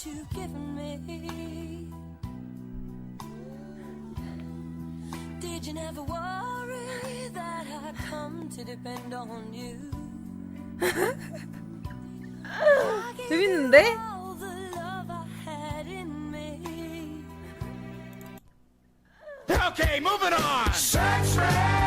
you've given me. Did you never worry that I'd come to depend on you? 재밌는데? All the love I had in me. Okay, moving on. Sex ray.